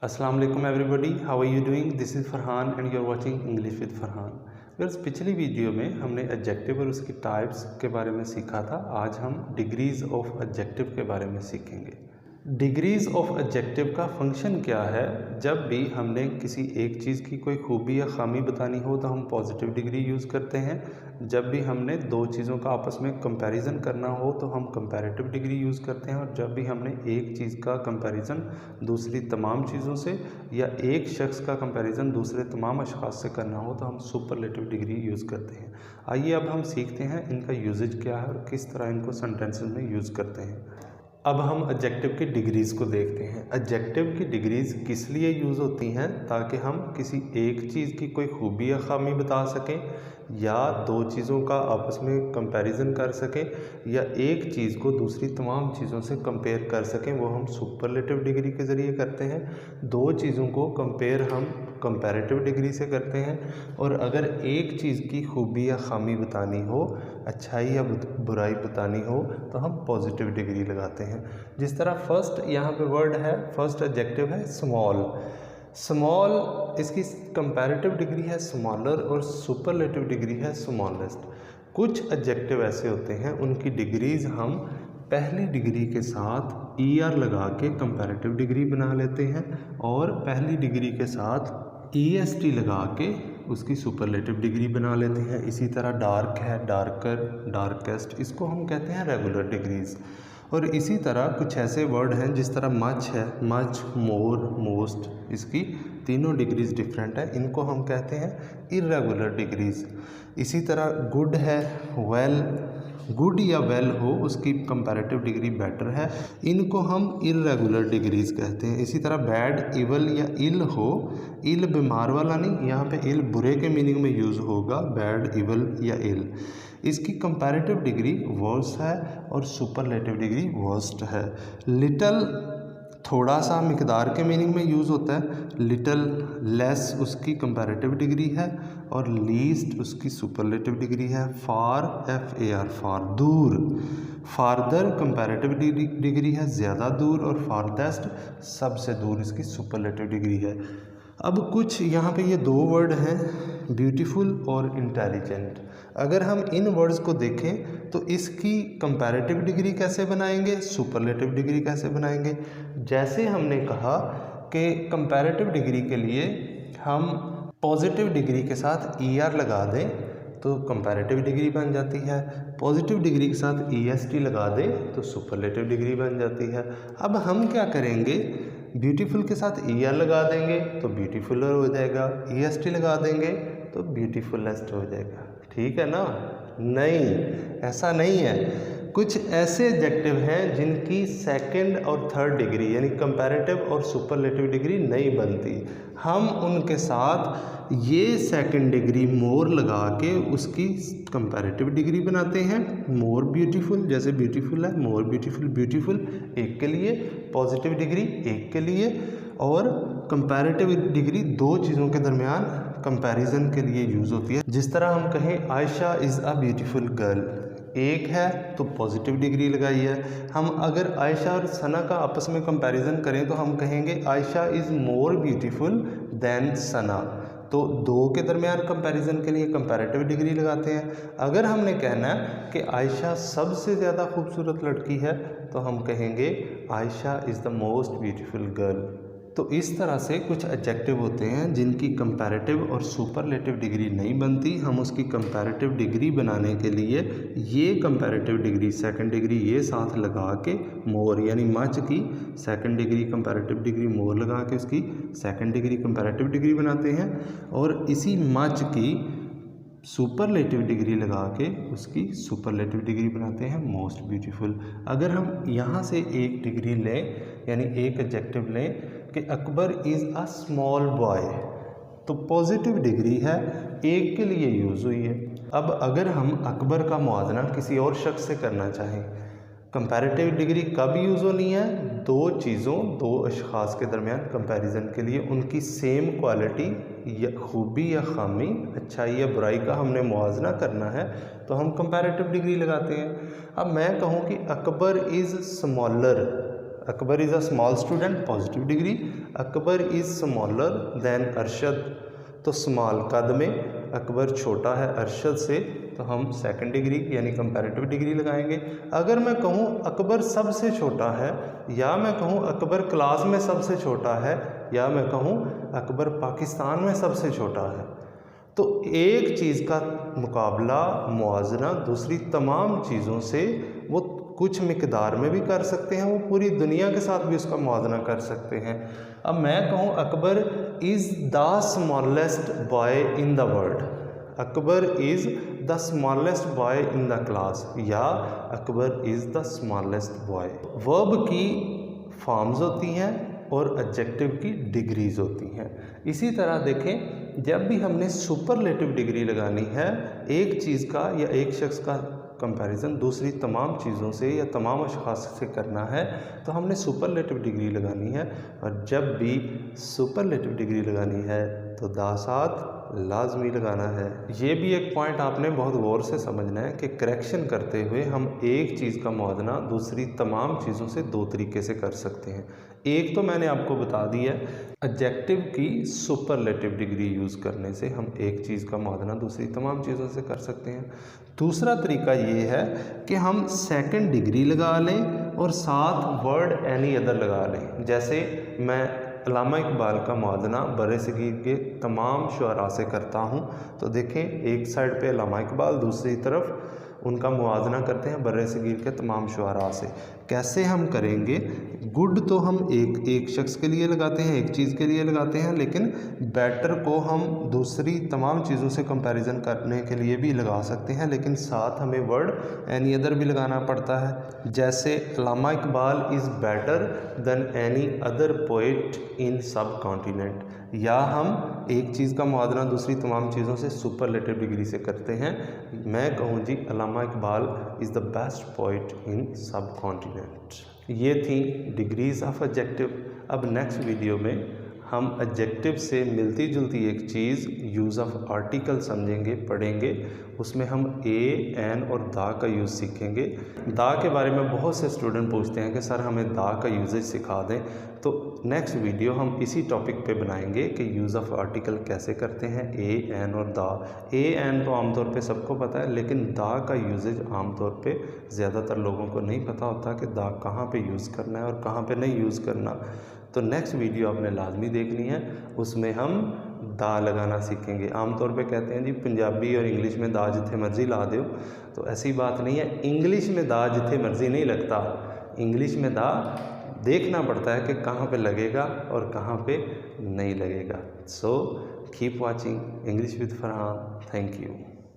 अस्सलाम वालेकुम everybody, how are you doing? This is Farhan and you are watching English with Farhan. Girls, पिछली video में हमने एडजेक्टिव और उसकी टाइप्स के बारे में सीखा था। आज हम डिग्रीज ऑफ एडजेक्टिव के बारे में सीखेंगे। डिग्रीज ऑफ एडजेक्टिव का फंक्शन क्या है? जब भी हमने किसी एक चीज़ की कोई खूबी या खामी बतानी हो तो हम पॉजिटिव डिग्री यूज़ करते हैं। जब भी हमने दो चीज़ों का आपस में कंपैरिजन करना हो तो हम कंपैरेटिव डिग्री यूज़ करते हैं। और जब भी हमने एक चीज़ का कंपैरिजन दूसरी तमाम चीज़ों से या एक शख्स का कंपैरिजन दूसरे तमाम अशख़ास से करना हो तो हम सुपरलेटिव डिग्री यूज़ करते हैं। आइए अब हम सीखते हैं इनका यूजेज क्या है और किस तरह इनको सेंटेंसेस में यूज़ करते हैं। अब हम एडजेक्टिव की डिग्रीज़ को देखते हैं। एडजेक्टिव की डिग्रीज़ किस लिए यूज़ होती हैं? ताकि हम किसी एक चीज़ की कोई खूबी या खामी बता सकें, या दो चीज़ों का आपस में कंपैरिजन कर सकें, या एक चीज़ को दूसरी तमाम चीज़ों से कंपेयर कर सकें। वो हम सुपरलेटिव डिग्री के ज़रिए करते हैं। दो चीज़ों को कंपेयर हम कंपैरेटिव डिग्री से करते हैं। और अगर एक चीज़ की खूबी या खामी बतानी हो, अच्छाई या बुराई बतानी हो, तो हम पॉजिटिव डिग्री लगाते हैं। जिस तरह फर्स्ट यहाँ पे वर्ड है, फर्स्ट एडजेक्टिव है स्मॉल। स्मॉल, इसकी कंपैरेटिव डिग्री है स्मॉलर और सुपरलेटिव डिग्री है स्मॉलेस्ट। कुछ एडजेक्टिव ऐसे होते हैं उनकी डिग्रीज हम पहली डिग्री के साथ ER लगा के कंपैरेटिव डिग्री बना लेते हैं और पहली डिग्री के साथ EST लगा के उसकी सुपरलेटिव डिग्री बना लेते हैं। इसी तरह डार्क है, डार्कर, डार्केस्ट, इसको हम कहते हैं रेगुलर डिग्रीज। और इसी तरह कुछ ऐसे वर्ड हैं जिस तरह मच है, मच, मोर, मोस्ट, इसकी तीनों डिग्रीज डिफरेंट है, इनको हम कहते हैं इर्रेगुलर डिग्रीज। इसी तरह गुड है, वेल, गुड या वेल हो उसकी कंपैरेटिव डिग्री बेटर है, इनको हम इर्रेगुलर डिग्रीज कहते हैं। इसी तरह बैड, इवल या इल हो, इल बीमार वाला नहीं, यहाँ पे इल बुरे के मीनिंग में यूज़ होगा, बैड, इवल या इल, इसकी कंपैरेटिव डिग्री वर्स है और सुपरलेटिव डिग्री वर्स्ट है। लिटल थोड़ा सा मिकदार के मीनिंग में यूज़ होता है, लिटल लेस उसकी कंपैरेटिव डिग्री है और लीस्ट उसकी सुपरलेटिव डिग्री है। फार, FAR, फार, दूर, फारदर कंपैरेटिव डिग्री है ज़्यादा दूर, और फारदेस्ट सबसे दूर, इसकी सुपरलेटिव डिग्री है। अब कुछ यहाँ पे ये दो वर्ड हैं, ब्यूटीफुल और इंटेलिजेंट। अगर हम इन वर्ड्स को देखें तो इसकी कंपैरेटिव डिग्री कैसे बनाएंगे, सुपरलेटिव डिग्री कैसे बनाएंगे? जैसे हमने कहा कि कंपैरेटिव डिग्री के लिए हम पॉजिटिव डिग्री के साथ ER लगा दें तो कंपैरेटिव डिग्री बन जाती है, पॉजिटिव डिग्री के साथ EST लगा दें तो सुपरलेटिव डिग्री बन जाती है। अब हम क्या करेंगे, ब्यूटीफुल के साथ ER लगा देंगे तो ब्यूटीफुलर हो जाएगा, EST लगा देंगे तो ब्यूटीफुलेस्ट हो जाएगा। ठीक है ना? नहीं, ऐसा नहीं है। कुछ ऐसे एडजेक्टिव हैं जिनकी सेकंड और थर्ड डिग्री यानी कंपैरेटिव और सुपरलेटिव डिग्री नहीं बनती। हम उनके साथ ये सेकंड डिग्री मोर लगा के उसकी कंपैरेटिव डिग्री बनाते हैं। मोर ब्यूटीफुल, जैसे ब्यूटीफुल है, मोर ब्यूटीफुल, ब्यूटीफुल एक के लिए, पॉजिटिव डिग्री एक के लिए, और कंपैरेटिव डिग्री दो चीज़ों के दरमियान कंपैरिजन के लिए यूज़ होती है। जिस तरह हम कहें Ayesha is a beautiful girl, एक है तो पॉजिटिव डिग्री लगाई है। हम अगर आयशा और सना का आपस में कंपैरिजन करें तो हम कहेंगे Ayesha is more beautiful than Sana, तो दो के दरमियान कंपैरिजन के लिए कंपैरेटिव डिग्री लगाते हैं। अगर हमने कहना है कि आयशा सबसे ज़्यादा खूबसूरत लड़की है तो हम कहेंगे Ayesha is the most beautiful girl. तो इस तरह से कुछ एडजेक्टिव होते हैं जिनकी कंपैरेटिव और सुपरलेटिव डिग्री नहीं बनती। हम उसकी कंपैरेटिव डिग्री बनाने के लिए ये कंपैरेटिव डिग्री सेकंड डिग्री ये साथ लगा के मोर यानी मच की सेकंड डिग्री कंपैरेटिव डिग्री मोर लगा के उसकी सेकंड डिग्री कंपैरेटिव डिग्री बनाते हैं, और इसी मच की सुपरलेटिव डिग्री लगा के उसकी सुपरलेटिव डिग्री बनाते हैं मोस्ट ब्यूटीफुल। अगर हम यहाँ से एक डिग्री लें यानी एक एडजेक्टिव लें कि Akbar is a small boy, तो पॉजिटिव डिग्री है, एक के लिए यूज़ हुई है। अब अगर हम अकबर का मुआवजा किसी और शख्स से करना चाहें, कंपैरेटिव डिग्री कब यूज़ होनी है? दो चीज़ों, दो अशख़ास के दरमियान कंपैरिजन के लिए उनकी सेम क्वालिटी या खूबी या खामी, अच्छाई या बुराई का हमने मुआवजा करना है तो हम कंपैरेटिव डिग्री लगाते हैं। अब मैं कहूँ कि Akbar is smaller, Akbar is a small student, positive degree. Akbar is smaller than Arshad, तो स्मॉल कद में अकबर छोटा है अरशद से, तो हम सेकंड डिग्री यानी कंपैरेटिव डिग्री लगाएंगे। अगर मैं कहूँ अकबर सबसे छोटा है, या मैं कहूँ अकबर क्लास में सबसे छोटा है, या मैं कहूँ अकबर पाकिस्तान में सबसे छोटा है, तो एक चीज़ का मुकाबला मुआवजा दूसरी तमाम चीज़ों से वो कुछ मिकदार में भी कर सकते हैं, वो पूरी दुनिया के साथ भी उसका मुआवजा कर सकते हैं। अब मैं कहूँ Akbar is the smallest boy in the world, Akbar is the smallest boy in the class, या Akbar is the smallest boy. Verb की फॉर्म्स होती हैं और एडजेक्टिव की डिग्रीज होती हैं। इसी तरह देखें, जब भी हमने सुपरलेटिव डिग्री लगानी है, एक चीज़ का या एक शख्स का कंपैरिजन दूसरी तमाम चीज़ों से या तमाम अशख़ास से करना है, तो हमने सुपरलेटिव डिग्री लगानी है। और जब भी सुपरलेटिव डिग्री लगानी है तो दा साथ लाजमी लगाना है। ये भी एक पॉइंट आपने बहुत गौर से समझना है कि करेक्शन करते हुए हम एक चीज़ का मुआवजा दूसरी तमाम चीज़ों से दो तरीके से कर सकते हैं। एक तो मैंने आपको बता दिया, एडजेक्टिव की सुपरलेटिव डिग्री यूज़ करने से हम एक चीज़ का मुआवजा दूसरी तमाम चीज़ों से कर सकते हैं। दूसरा तरीका ये है कि हम सेकंड डिग्री लगा लें और साथ वर्ड एनी अदर लगा लें। जैसे मैं अल्लामा इकबाल का मुआवजा बरसगीर के तमाम शुअरा से करता हूँ, तो देखें एक साइड पे अल्लामा इकबाल, दूसरी तरफ उनका मुआवजा करते हैं बरसगीर के तमाम शुअरा से। कैसे हम करेंगे? गुड तो हम एक शख्स के लिए लगाते हैं, एक चीज़ के लिए लगाते हैं, लेकिन बेटर को हम दूसरी तमाम चीज़ों से कंपैरिजन करने के लिए भी लगा सकते हैं, लेकिन साथ हमें वर्ड एनी अदर भी लगाना पड़ता है। जैसे Allama Iqbal is better than any other poet in subcontinent, या हम एक चीज़ का मुआवजा दूसरी तमाम चीज़ों से सुपरलेटिव डिग्री से करते हैं। मैं कहूँ जी Allama Iqbal is the best poet in subcontinent. ये थी डिग्रीज़ ऑफ एडजेक्टिव। अब नेक्स्ट वीडियो में हम एडजेक्टिव से मिलती जुलती एक चीज़ यूज़ ऑफ आर्टिकल समझेंगे, पढ़ेंगे। उसमें हम ए, एन और दा का यूज़ सीखेंगे। दा के बारे में बहुत से स्टूडेंट पूछते हैं कि सर हमें दा का यूजेज सिखा दें, तो नेक्स्ट वीडियो हम इसी टॉपिक पे बनाएंगे कि यूज़ ऑफ आर्टिकल कैसे करते हैं, ए, एन और दा। ए, एन तो आमतौर पे सबको पता है, लेकिन दा का यूजेज आमतौर पे ज़्यादातर लोगों को नहीं पता होता कि दा कहाँ पे यूज़ करना है और कहाँ पे नहीं यूज़ करना। तो नेक्स्ट वीडियो आपने लाजमी देखनी है, उसमें हम दा लगाना सीखेंगे। आमतौर पे कहते हैं जी पंजाबी और इंग्लिश में दा जिथे मर्जी ला दो, तो ऐसी बात नहीं है। इंग्लिश में दा जिथे मर्जी नहीं लगता, इंग्लिश में दा देखना पड़ता है कि कहाँ पे लगेगा और कहाँ पे नहीं लगेगा। So keep watching English with Farhan. Thank you.